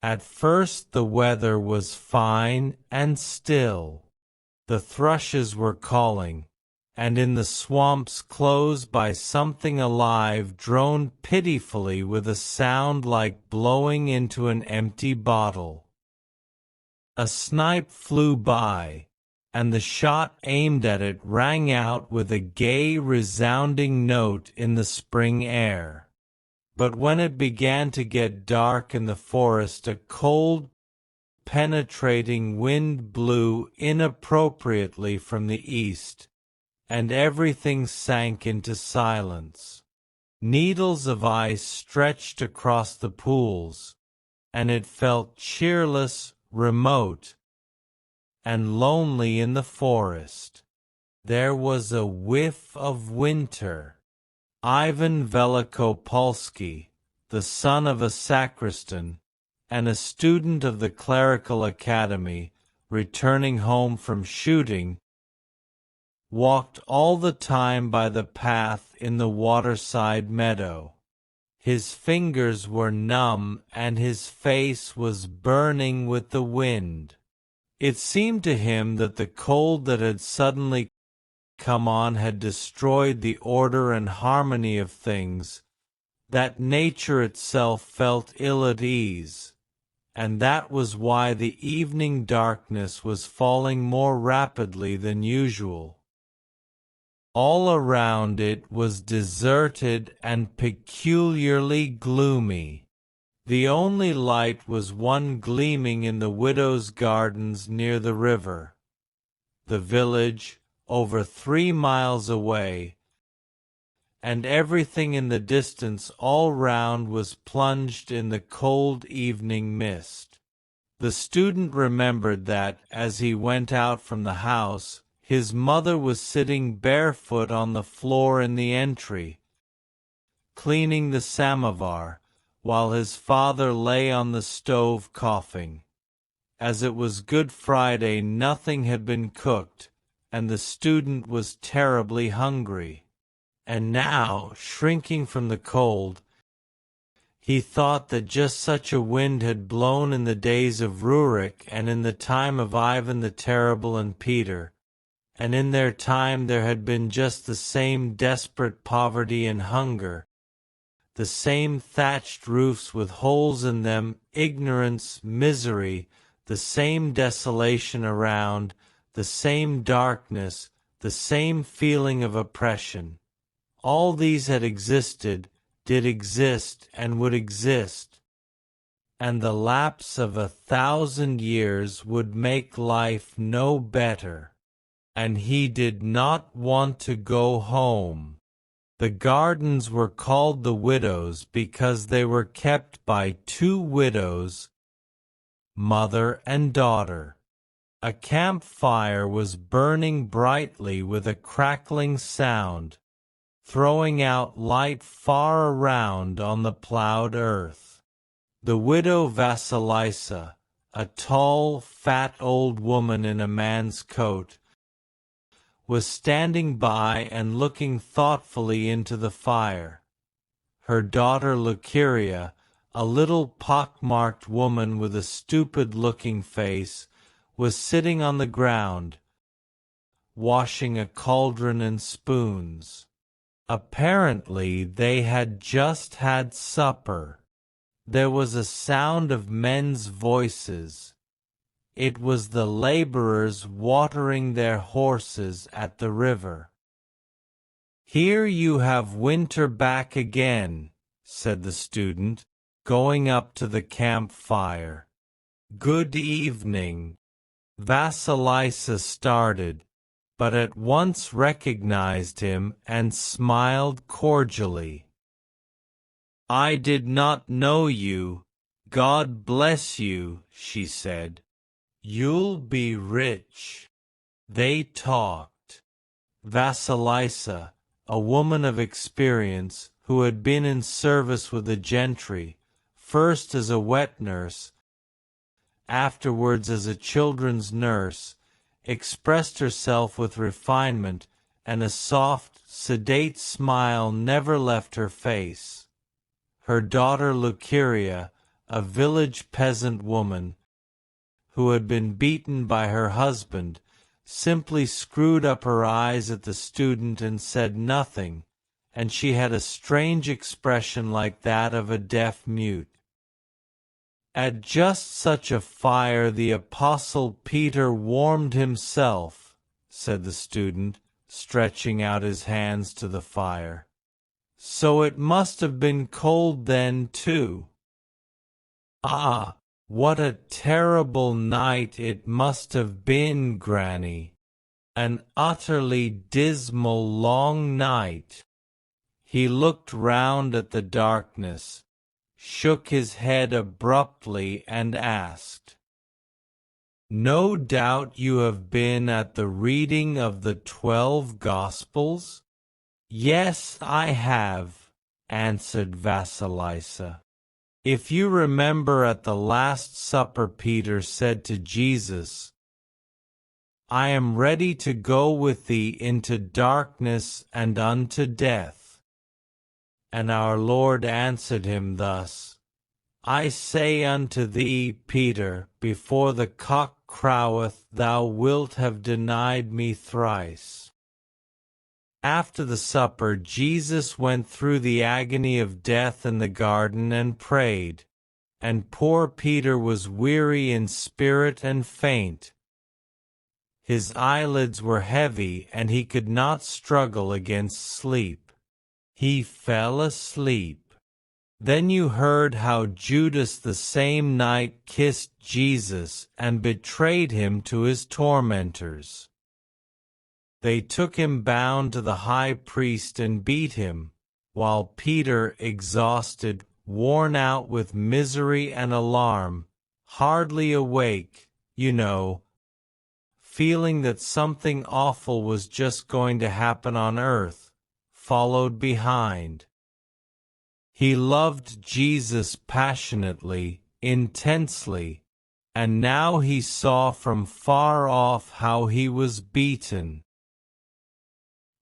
At first the weather was fine and still. The thrushes were calling, and in the swamps close by something alive droned pitifully with a sound like blowing into an empty bottle. A snipe flew by, and the shot aimed at it rang out with a gay resounding note in the spring air. But when it began to get dark in the forest, a cold, penetrating wind blew inappropriately from the east, and everything sank into silence. Needles of ice stretched across the pools, and it felt cheerless, remote, and lonely in the forest. There was a whiff of winter. Ivan Velikopolsky, the son of a sacristan, and a student of the clerical academy, returning home from shooting, walked all the time by the path in the waterside meadow. His fingers were numb and his face was burning with the wind. It seemed to him that the cold that had suddenly come on had destroyed the order and harmony of things, that nature itself felt ill at ease, and that was why the evening darkness was falling more rapidly than usual. All around it was deserted and peculiarly gloomy. The only light was one gleaming in the widow's gardens near the river. The village, over 3 miles away, and everything in the distance all round was plunged in the cold evening mist. The student remembered that, as he went out from the house, his mother was sitting barefoot on the floor in the entry, cleaning the samovar, while his father lay on the stove coughing. As it was Good Friday, nothing had been cooked, and the student was terribly hungry. And now, shrinking from the cold, he thought that just such a wind had blown in the days of Rurik and in the time of Ivan the Terrible and Peter, and in their time there had been just the same desperate poverty and hunger, the same thatched roofs with holes in them, ignorance, misery, the same desolation around, the same darkness, the same feeling of oppression. All these had existed, did exist, and would exist, and the lapse of 1,000 years would make life no better. And he did not want to go home. The gardens were called the Widows because they were kept by 2 widows, mother and daughter. A campfire was burning brightly with a crackling sound, throwing out light far around on the plowed earth. The widow Vasilisa, a tall, fat old woman in a man's coat, was standing by and looking thoughtfully into the fire. Her daughter Lucuria, a little pock-marked woman with a stupid-looking face, was sitting on the ground, washing a cauldron and spoons. Apparently they had just had supper. There was a sound of men's voices. It was the laborers watering their horses at the river. "Here you have winter back again," said the student, going up to the campfire. "Good evening." Vasilisa started, but at once recognized him and smiled cordially. "I did not know you. God bless you," she said. "You'll be rich." They talked. Vasilisa, a woman of experience who had been in service with the gentry, first as a wet nurse, afterwards as a children's nurse, expressed herself with refinement, and a soft, sedate smile never left her face. Her daughter Lucuria, a village peasant woman, who had been beaten by her husband, simply screwed up her eyes at the student and said nothing, and she had a strange expression like that of a deaf mute. At just such a fire the Apostle Peter warmed himself, said the student, stretching out his hands to the fire. So it must have been cold then, too. Ah, what a terrible night it must have been, Granny. An utterly dismal long night. He looked round at the darkness, shook his head abruptly and asked, "No doubt you have been at the reading of the 12 Gospels?" "Yes, I have," answered Vasilisa. "If you remember at the Last Supper Peter said to Jesus, 'I am ready to go with thee into darkness and unto death.' And our Lord answered him thus, 'I say unto thee, Peter, before the cock croweth thou wilt have denied me thrice.'" After the supper, Jesus went through the agony of death in the garden and prayed, and poor Peter was weary in spirit and faint. His eyelids were heavy and he could not struggle against sleep. He fell asleep. Then you heard how Judas the same night kissed Jesus and betrayed him to his tormentors. They took him bound to the high priest and beat him, while Peter, exhausted, worn out with misery and alarm, hardly awake, feeling that something awful was just going to happen on earth, followed behind. He loved Jesus passionately, intensely, and now he saw from far off how he was beaten.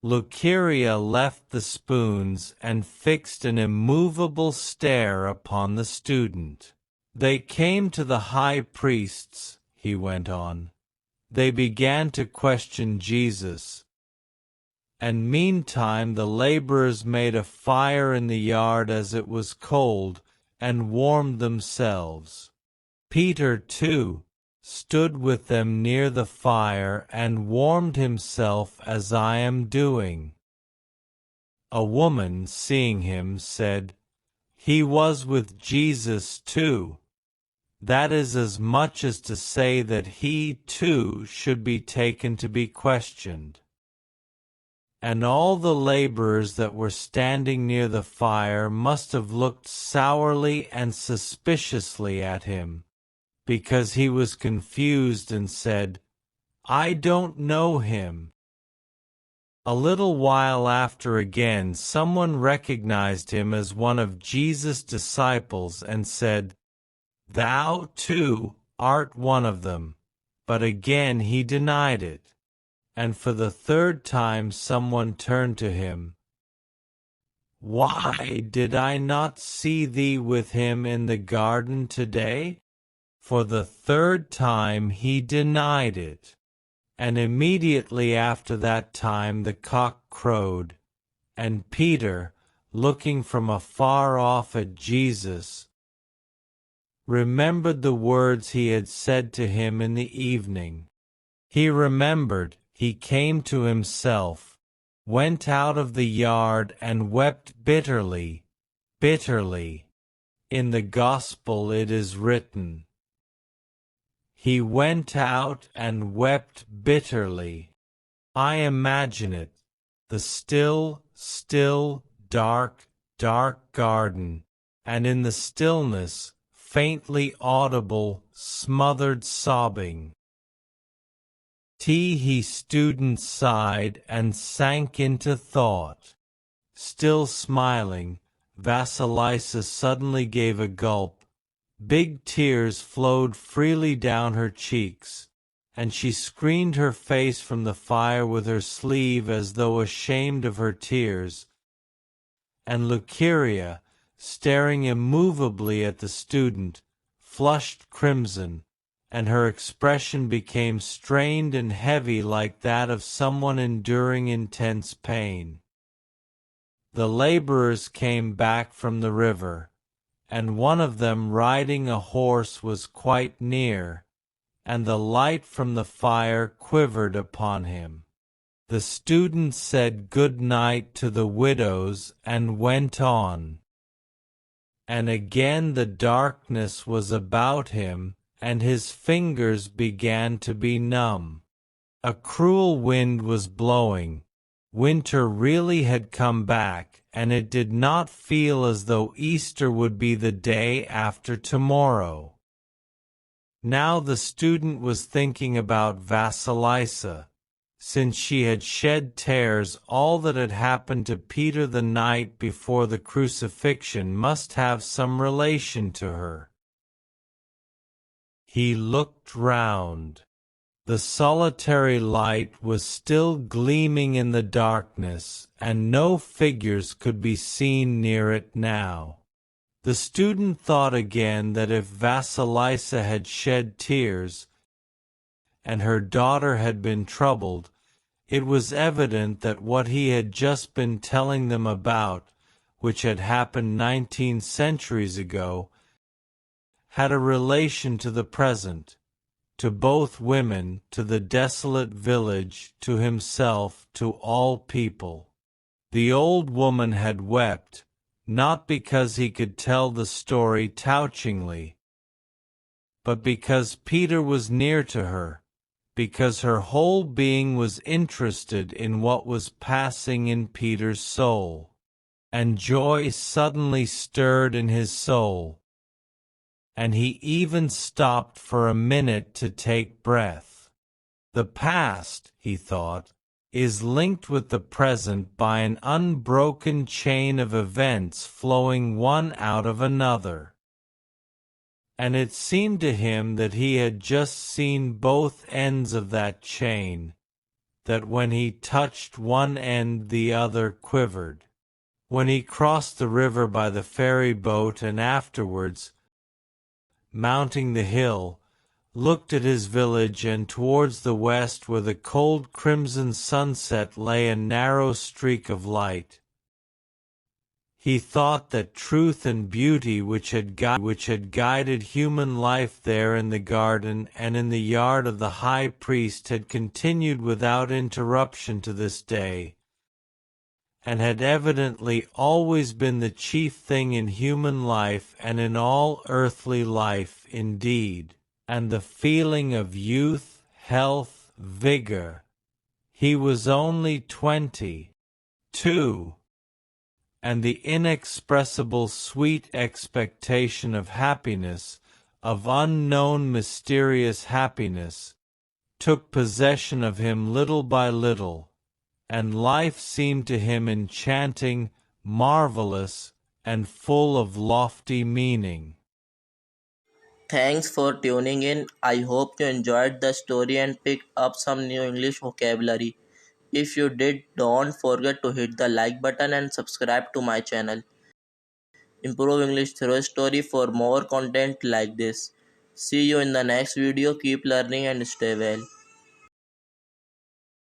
Luceria left the spoons and fixed an immovable stare upon the student. "They came to the high priests," he went on. "They began to question Jesus. And meantime the laborers made a fire in the yard as it was cold, and warmed themselves. Peter, too, stood with them near the fire and warmed himself as I am doing." A woman, seeing him, said, "He was with Jesus too." That is as much as to say that he too should be taken to be questioned. And all the laborers that were standing near the fire must have looked sourly and suspiciously at him, because he was confused and said, "I don't know him." A little while after again someone recognized him as one of Jesus' disciples and said, "Thou, too, art one of them." But again he denied it. And for the third time someone turned to him. "Why did I not see thee with him in the garden today?" For the third time he denied it. And immediately after that time the cock crowed, and Peter, looking from afar off at Jesus, remembered the words he had said to him in the evening. He remembered, he came to himself, went out of the yard and wept bitterly, bitterly. In the Gospel it is written, "He went out and wept bitterly." I imagine it, the still, still, dark, dark garden, and in the stillness, faintly audible, smothered sobbing. He student sighed and sank into thought. Still smiling, Vasilisa suddenly gave a gulp. Big tears flowed freely down her cheeks, and she screened her face from the fire with her sleeve as though ashamed of her tears. And Luceria, staring immovably at the student, flushed crimson, and her expression became strained and heavy like that of someone enduring intense pain. The laborers came back from the river, and one of them riding a horse was quite near, and the light from the fire quivered upon him. The student said good night to the widows and went on. And again the darkness was about him, and his fingers began to be numb. A cruel wind was blowing. Winter really had come back, and it did not feel as though Easter would be the day after tomorrow. Now the student was thinking about Vasilisa. Since she had shed tears, all that had happened to Peter the night before the crucifixion must have some relation to her. He looked round. The solitary light was still gleaming in the darkness, and no figures could be seen near it now. The student thought again that if Vasilisa had shed tears, and her daughter had been troubled, it was evident that what he had just been telling them about, which had happened 19 centuries ago, had a relation to the present, to both women, to the desolate village, to himself, to all people. The old woman had wept, not because he could tell the story touchingly, but because Peter was near to her, because her whole being was interested in what was passing in Peter's soul. And joy suddenly stirred in his soul, and he even stopped for a minute to take breath. The past, he thought, is linked with the present by an unbroken chain of events flowing one out of another. And it seemed to him that he had just seen both ends of that chain, that when he touched one end the other quivered. When he crossed the river by the ferry boat and afterwards, mounting the hill, looked at his village and towards the west where the cold crimson sunset lay a narrow streak of light, he thought that truth and beauty which had guided human life there in the garden and in the yard of the high priest had continued without interruption to this day, and had evidently always been the chief thing in human life and in all earthly life indeed, and the feeling of youth, health, vigor. He was only 22. And the inexpressible sweet expectation of happiness, of unknown mysterious happiness, took possession of him little by little, and life seemed to him enchanting, marvelous, and full of lofty meaning. Thanks for tuning in. I hope you enjoyed the story and picked up some new English vocabulary. If you did, don't forget to hit the like button and subscribe to my channel. Improve English through story for more content like this. See you in the next video. Keep learning and stay well.